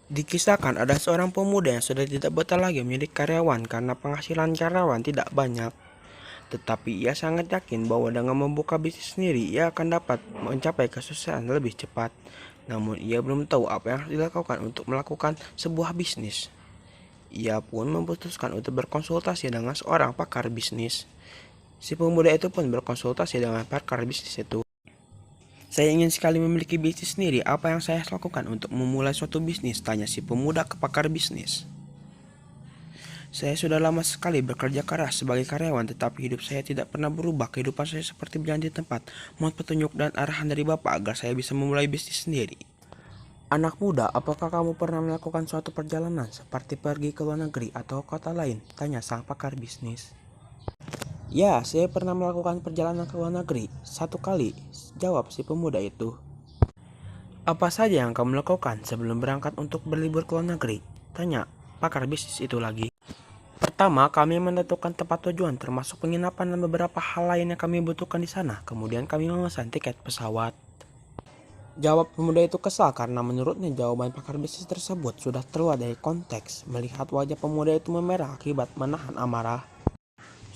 Dikisahkan ada seorang pemuda yang sudah tidak betah lagi menjadi karyawan karena penghasilan karyawan tidak banyak. Tetapi ia sangat yakin bahwa dengan membuka bisnis sendiri, ia akan dapat mencapai kesuksesan lebih cepat. Namun ia belum tahu apa yang harus dilakukan untuk melakukan sebuah bisnis. Ia pun memutuskan untuk berkonsultasi dengan seorang pakar bisnis. Si pemuda itu pun berkonsultasi dengan pakar bisnis itu. Saya ingin sekali memiliki bisnis sendiri. Apa yang saya harus lakukan untuk memulai suatu bisnis? Tanya si pemuda ke pakar bisnis. Saya sudah lama sekali bekerja keras sebagai karyawan, tetapi hidup saya tidak pernah berubah. Kehidupan saya seperti berjalan di tempat. Mohon petunjuk dan arahan dari Bapak agar saya bisa memulai bisnis sendiri. Anak muda, apakah kamu pernah melakukan suatu perjalanan seperti pergi ke luar negeri atau kota lain? Tanya sang pakar bisnis. Ya, saya pernah melakukan perjalanan ke luar negeri. Satu kali, jawab si pemuda itu. Apa saja yang kamu lakukan sebelum berangkat untuk berlibur ke luar negeri? Tanya pakar bisnis itu lagi. Pertama, kami menentukan tempat tujuan termasuk penginapan dan beberapa hal lain yang kami butuhkan di sana. Kemudian kami memesan tiket pesawat. Jawab pemuda itu kesal karena menurutnya jawaban pakar bisnis tersebut sudah keluar dari konteks. Melihat wajah pemuda itu memerah akibat menahan amarah,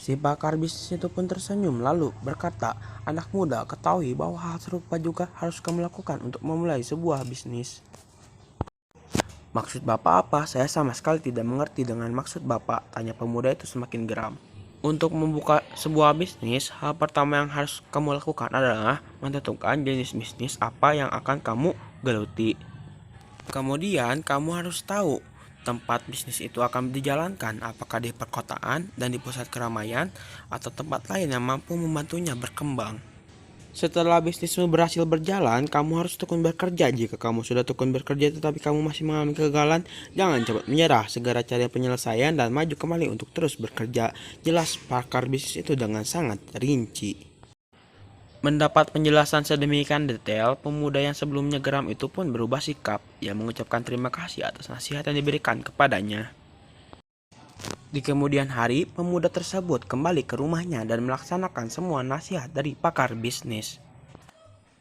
si pakar bisnis itu pun tersenyum lalu berkata, anak muda, ketahui bahwa hal serupa juga harus kamu lakukan untuk memulai sebuah bisnis. Maksud Bapak apa? Saya sama sekali tidak mengerti dengan maksud Bapak, tanya pemuda itu semakin geram. Untuk membuka sebuah bisnis, hal pertama yang harus kamu lakukan adalah menentukan jenis bisnis apa yang akan kamu geluti. Kemudian, kamu harus tahu tempat bisnis itu akan dijalankan, apakah di perkotaan dan di pusat keramaian, atau tempat lain yang mampu membantunya berkembang. Setelah bisnismu berhasil berjalan, kamu harus tekun bekerja. Jika kamu sudah tekun bekerja tetapi kamu masih mengalami kegagalan, jangan cepat menyerah. Segera cari penyelesaian dan maju kembali untuk terus bekerja. Jelas pakar bisnis itu dengan sangat rinci. Mendapat penjelasan sedemikian detail, pemuda yang sebelumnya geram itu pun berubah sikap. Ia mengucapkan terima kasih atas nasihat yang diberikan kepadanya. Di kemudian hari, pemuda tersebut kembali ke rumahnya dan melaksanakan semua nasihat dari pakar bisnis.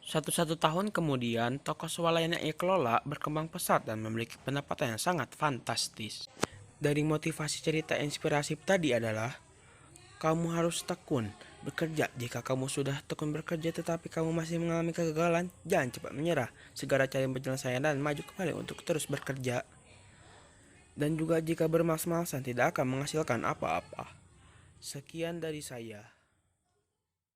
Satu tahun kemudian, toko swalayan yang ia kelola berkembang pesat dan memiliki pendapatan yang sangat fantastis. Dari motivasi cerita inspiratif tadi adalah, kamu harus tekun bekerja. Jika kamu sudah tekun bekerja tetapi kamu masih mengalami kegagalan, jangan cepat menyerah. Segera cari penyelesaian dan maju kembali untuk terus bekerja. Dan juga jika bermalas-malasan tidak akan menghasilkan apa-apa. Sekian dari saya.